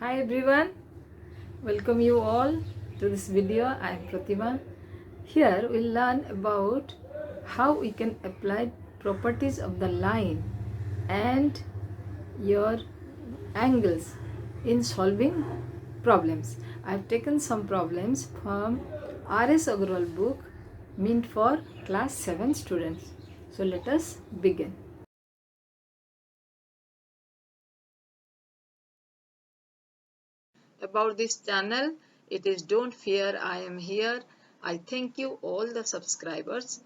Hi everyone, welcome you all to this video. I am Pratima. Here we'll learn about how we can apply properties of the line and your angles in solving problems. I have taken some problems from R.S. Agarwal book meant for class 7 students. So let us begin. About this channel, it is Don't Fear, I Am Here. I thank you all the subscribers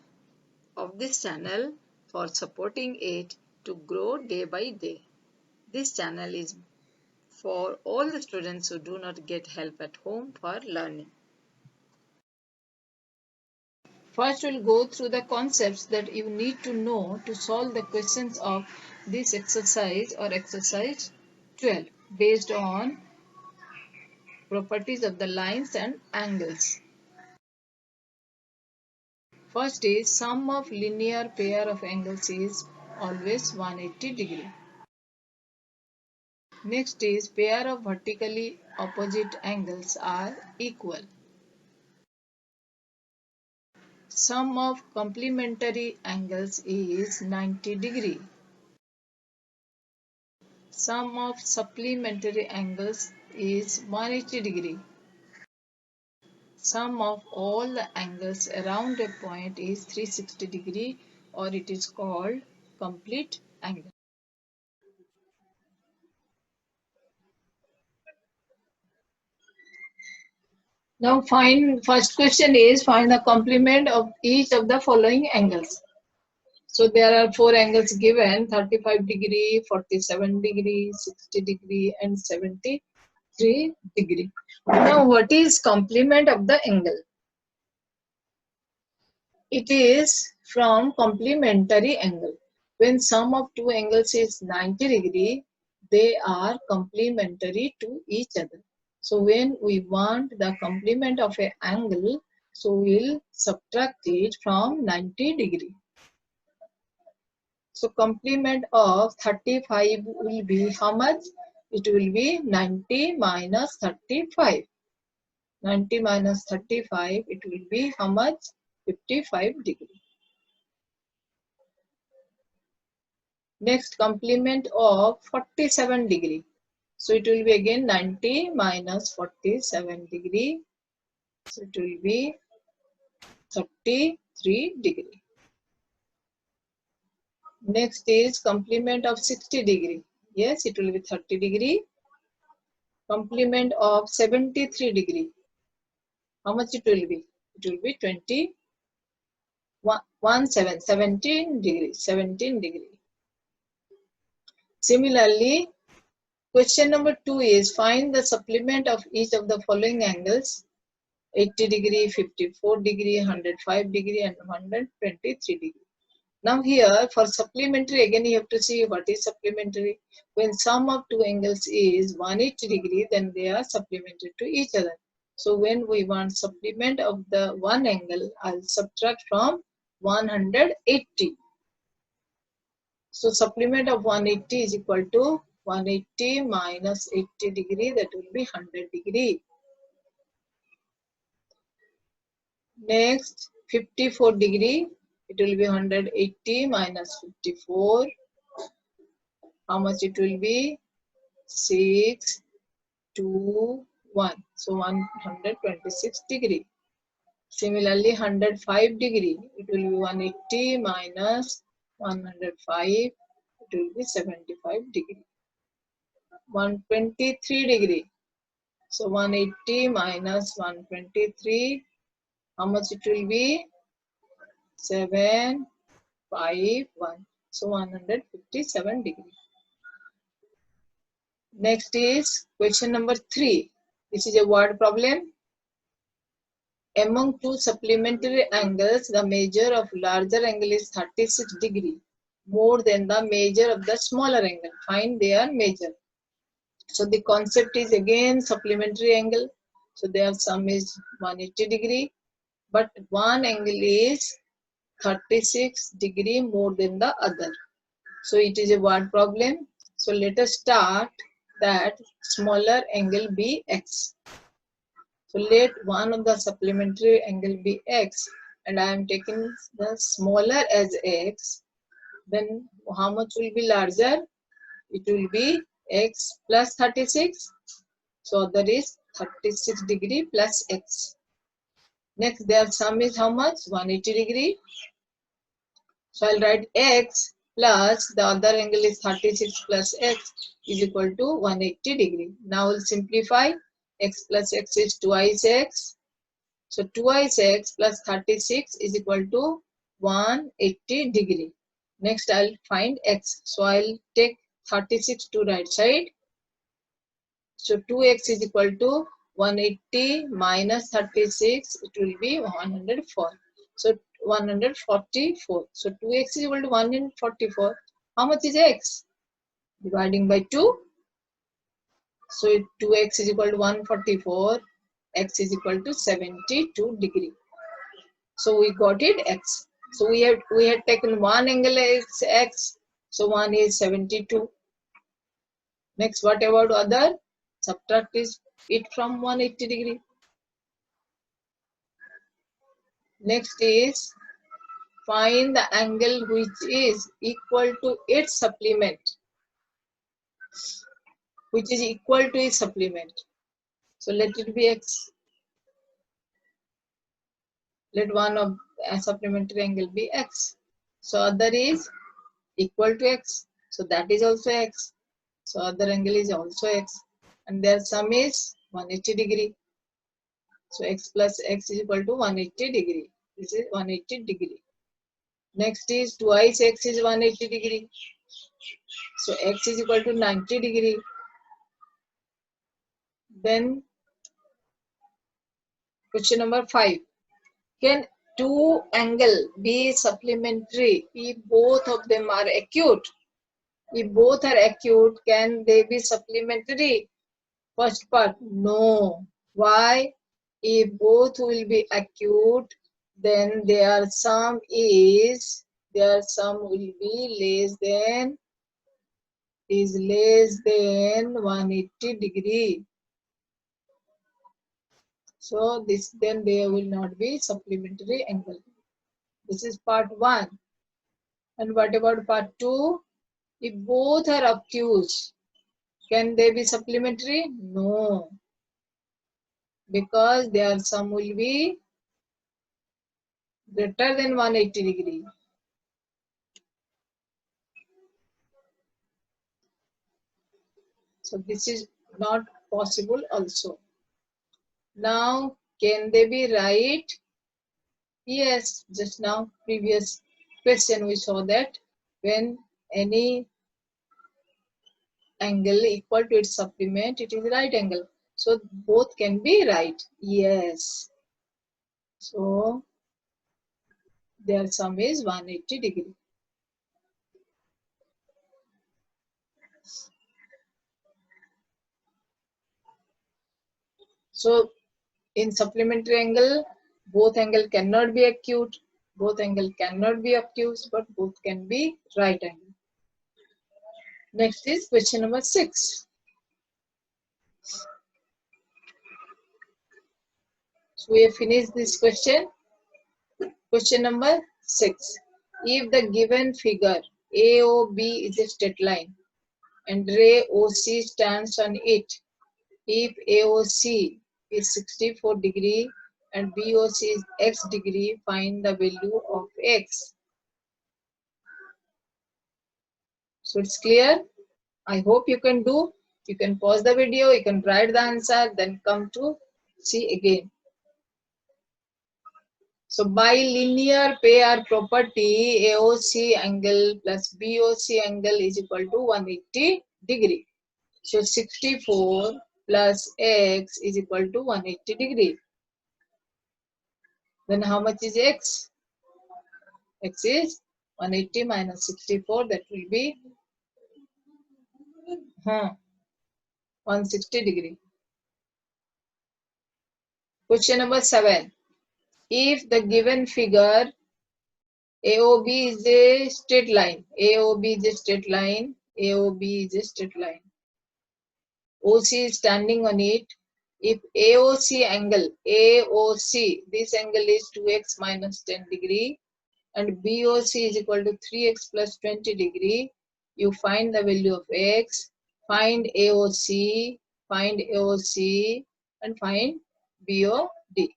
of this channel for supporting it to grow day by day. This channel is for all the students who do not get help at home for learning. First, we'll go through the concepts that you need to know to solve the questions of this exercise or exercise 12 based on properties of the lines and angles. First is sum of linear pair of angles is always 180 degree. Next is pair of vertically opposite angles are equal. Sum of complementary angles is 90 degree. Sum of supplementary angles is 180 degree. Sum of all the angles around a point is 360 degree, or it is called complete angle. Now first question is find the complement of each of the following angles. So there are four angles given: 35 degree, 47 degree, 60 degree and 73 degree. Now what is complement of the angle? It is from complementary angle. When sum of two angles is 90 degree, they are complementary to each other. So when we want the complement of an angle, so we'll subtract it from 90 degree. So complement of 35 will be how much? It will be 90 minus 35. 90 minus 35, it will be how much? 55 degree. Next, complement of 47 degree. So it will be again 90 minus 47 degree. So it will be 33 degree. Next is complement of 60 degree. Yes, it will be 30 degree. Complement of 73 degree. How much it will be? It will be 17 degree. 17 degree. Similarly, question number 2 is find the supplement of each of the following angles: 80 degree, 54 degree, 105 degree and 123 degree. Now here for supplementary, again you have to see what is supplementary. When sum of two angles is 180 degree, then they are supplementary to each other. So when we want supplement of the one angle, I'll subtract from 180. So supplement of 180 is equal to 180 minus 80 degree, that will be 100 degree. Next, 54 degree, it will be 180 minus 54. How much it will be? 6, 2, 1. So 126 degree. Similarly, 105 degree, it will be 180 minus 105. It will be 75 degree. 123 degree. So 180 minus 123. How much it will be? 7, 5, 1. So 157 degree. Next is question number 3. This is a word problem. Among two supplementary angles, the measure of larger angle is 36 degree more than the measure of the smaller angle. Find their measure. So the concept is again supplementary angle. So their sum is 180 degree, but one angle is 36 degree more than the other. So it is a word problem. So let us start that smaller angle be x. So let one of the supplementary angle be x, and I am taking the smaller as x. Then how much will be larger? It will be x plus 36. So that is 36 degree plus x. Next, their sum is how much? 180 degree. So I'll write x plus the other angle is 36 plus x is equal to 180 degree. Now we'll simplify. X plus x is twice x. So twice x plus 36 is equal to 180 degree. Next I'll find x. So I'll take 36 to right side. So 2x is equal to 180 minus 36, it will be 104. So 144. So 2x is equal to 144. How much is x? Dividing by 2. So 2x is equal to 144. X is equal to 72 degree. So we got it x. So we had taken one angle as x. So one is 72. Next, what about other? Subtract it from 180 degree. Next is find the angle which is equal to its supplement. Which is equal to its supplement. So let it be x. Let one of a supplementary angle be x. So other is equal to x. So that is also x. So other angle is also x. And their sum is 180 degree. So x plus x is equal to 180 degree. This is 180 degree. Next is twice x is 180 degree. So x is equal to 90 degree. Then question number 5. Can two angle be supplementary if both of them are acute? If both are acute, can they be supplementary? First part, no. Why? If both will be acute, then their sum will be less than 180 degree. So then there will not be supplementary angle. This is part 1. And what about part 2? If both are obtuse, can they be supplementary? No. Because their sum will be greater than 180 degree. So this is not possible also. Now, can they be right? Yes, just now previous question we saw that when any angle equal to its supplement, it is right angle. So both can be right. Yes. So their sum is 180 degree. So in supplementary angle, both angle cannot be acute, both angle cannot be obtuse, but both can be right angle. Next is question number 6. So we have finished this question. Question number 6. If the given figure AOB is a straight line and ray OC stands on it, if AOC is 64 degree and BOC is x degree, find the value of x. So it's clear. I hope you can do. You can pause the video, you can write the answer, then come to see again. So by linear pair property, AOC angle plus BOC angle is equal to 180 degree. So 64 plus x is equal to 180 degree. Then how much is x? X is 180 minus 64, that will be 160 degree. Question number 7. If the given figure AOB is a straight line, AOB is a straight line, AOB is a straight line. OC is standing on it. If AOC angle, AOC, this angle is 2x minus 10 degree and BOC is equal to 3x plus 20 degree, you find the value of x, find AOC, and find BOD.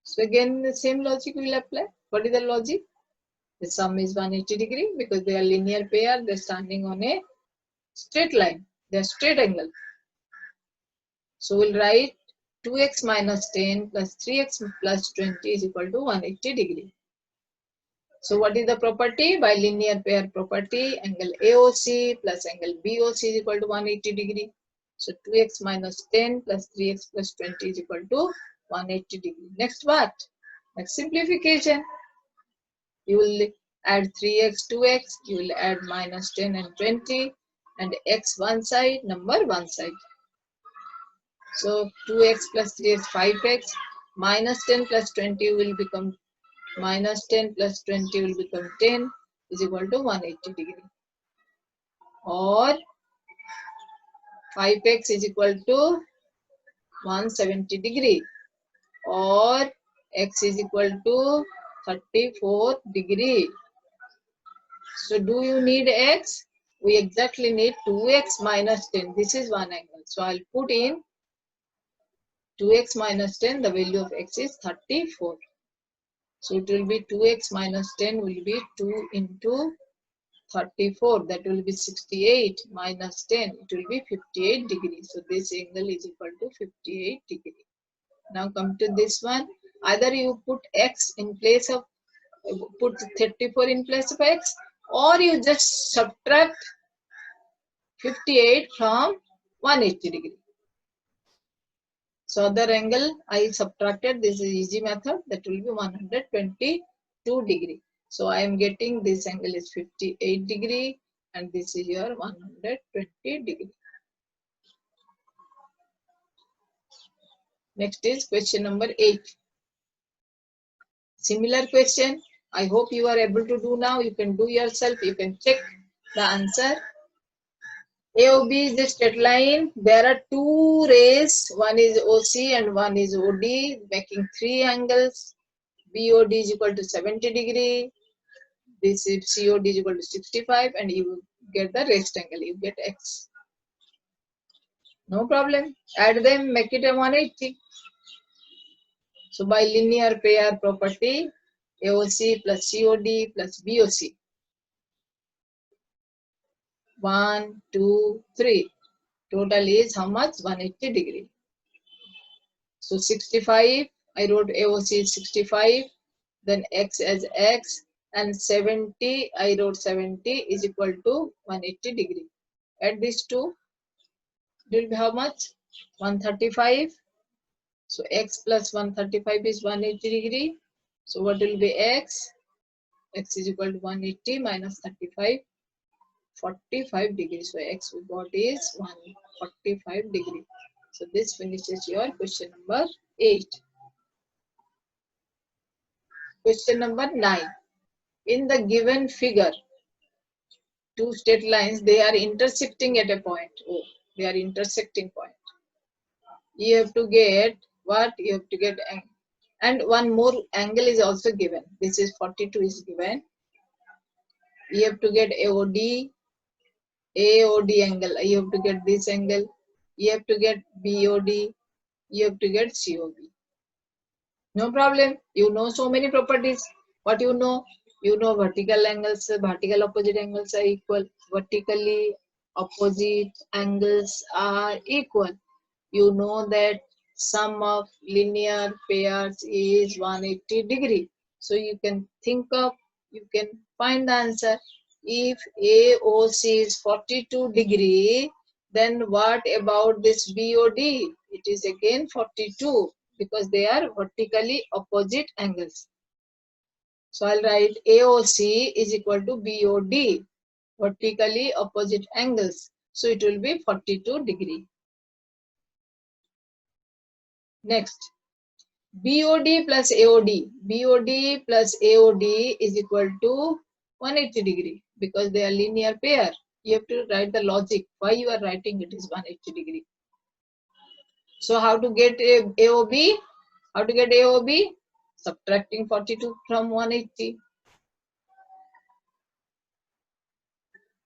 So again the same logic will apply. What is the logic? The sum is 180 degree because they are linear pair, they are standing on a straight line, they are straight angle. So we'll write 2x minus 10 plus 3x plus 20 is equal to 180 degree. So what is the property? By linear pair property, angle AOC plus angle BOC is equal to 180 degree. So 2x minus 10 plus 3x plus 20 is equal to 180 degree. Next what? Next simplification. You will add 3x, 2x, you will add minus 10 and 20 and x one side, number one side. So 2x plus 3x, 5x, minus 10 plus 20 will become minus 10 plus 20 will become 10 is equal to 180 degree. Or 5x is equal to 170 degree. Or x is equal to 34 degree. So do you need x? We exactly need 2x minus 10. This is one angle. So I'll put in 2x minus 10. The value of x is 34. So it will be 2x minus 10 will be 2 into 34. That will be 68 minus 10. It will be 58 degrees. So this angle is equal to 58 degree. Now come to this one. Either you put x in place of, put 34 in place of x, or you just subtract 58 from 180 degree. So other angle I subtracted, this is easy method, that will be 122 degree. So I am getting this angle is 58 degree and this is your 120 degree. Next is question number 8. Similar question. I hope you are able to do now. You can do yourself. You can check the answer. AOB is the straight line. There are two rays. One is OC and one is OD, making three angles. BOD is equal to 70 degree. This is COD is equal to 65, and you get the rest angle. You get X. No problem. Add them, make it a 180. So by linear pair property, AOC plus COD plus BOC. 1, 2, 3. Total is how much? 180 degree. So 65, I wrote AOC is 65, then X as X, and 70, I wrote 70 is equal to 180 degree. Add these two, it will be how much? 135. So X plus 135 is 180 degree. So what will be X? X is equal to 180 minus 35, 45 degrees. So X we got is 145 degree. So this finishes your question number 8. Question number 9. In the given figure, two straight lines, they are intersecting at a point. Oh, they are intersecting point. You have to get what? You have to get, and one more angle is also given. This is 42 is given. You have to get AOD angle. You have to get this angle. You have to get BOD. You have to get COB. No problem. You know so many properties. What you know? You know vertical angles, vertical opposite angles are equal. Vertically opposite angles are equal. You know that sum of linear pairs is 180 degree. So you can think of, you can find the answer. If AOC is 42 degree, then what about this BOD? It is again 42 because they are vertically opposite angles. So I'll write AOC is equal to BOD, vertically opposite angles. So it will be 42 degree. Next, BOD plus AOD. BOD plus AOD is equal to 180 degree because they are linear pair. You have to write the logic why you are writing it is 180 degree. So how to get AOB? How to get AOB? Subtracting 42 from 180.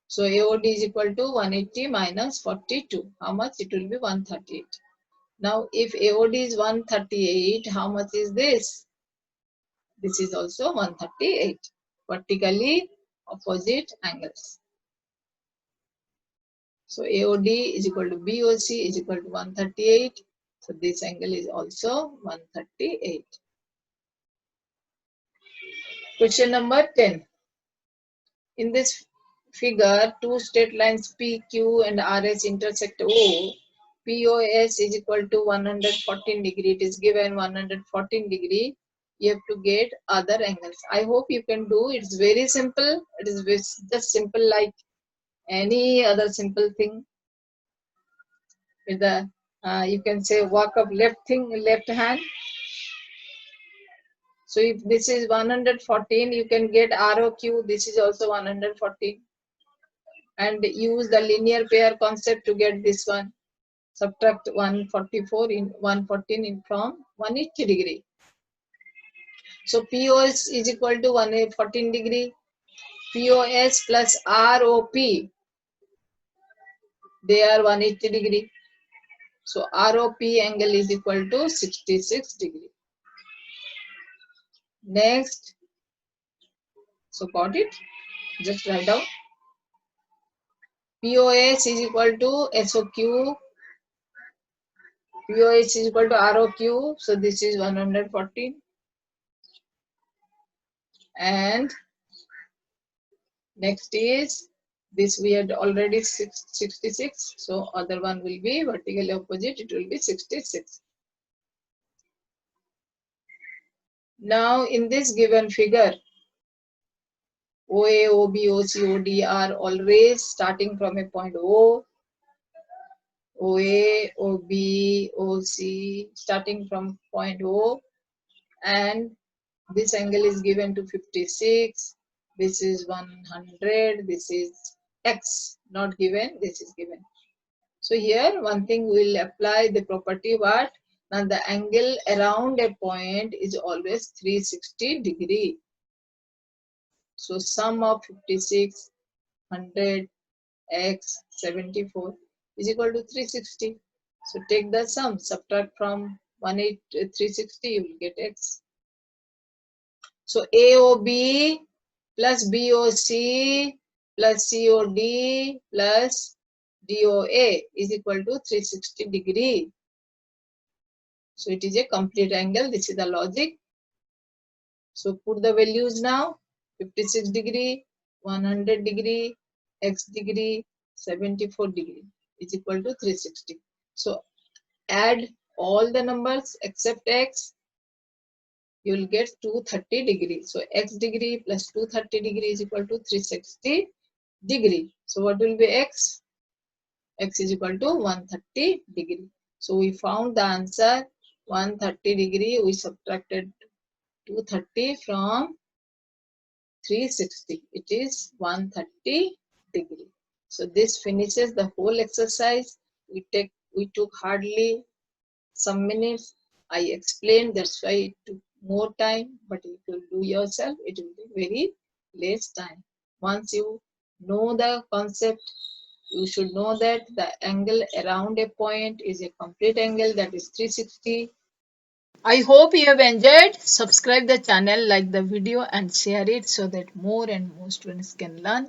So AOD is equal to 180 minus 42. How much? It will be 138. Now if AOD is 138, how much is this? This is also 138. Vertically opposite angles. So AOD is equal to BOC is equal to 138. So this angle is also 138. Question number 10. In this figure, two straight lines PQ and RS intersect O. POS is equal to 114 degree. It is given 114 degree. You have to get other angles. I hope you can do. It's very simple. It is just simple like any other simple thing. With the you can say walk up left hand. So if this is 114, you can get ROQ. This is also 114. And use the linear pair concept to get this one. Subtract 144 in 114 in from 180 degree. So POS is equal to 114 degree. POS plus ROP, they are 180 degree. So ROP angle is equal to 66 degree. Next, so got it? Just write down. POS is equal to SOQ. POS is equal to ROQ. So this is 114. And next is this we had already 66. So other one will be vertically opposite. It will be 66. Now in this given figure, OA, OB, OC, OD are always starting from a point O. OA, OB, OC starting from point O, and this angle is given to 56. This is 100. This is X, not given. This is given. So here one thing we will apply the property what? Now the angle around a point is always 360 degree. So sum of 56, 100, X, 74 is equal to 360. So take the sum, subtract from 360, you will get X. So AOB plus BOC plus COD plus DOA is equal to 360 degree. So it is a complete angle. This is the logic. So put the values now. 56 degree, 100 degree, X degree, 74 degree is equal to 360. So add all the numbers except X. You will get 230 degree. So X degree plus 230 degree is equal to 360 degree. So what will be X? X is equal to 130 degree. So we found the answer 130 degree. We subtracted 230 from 360. It is 130 degree. So this finishes the whole exercise. We took hardly some minutes. I explained, that's why it took more time, but if you do yourself, it will be very less time. Once you know the concept, you should know that the angle around a point is a complete angle, that is 360. I hope you have enjoyed. Subscribe the channel, like the video and share it so that more and more students can learn.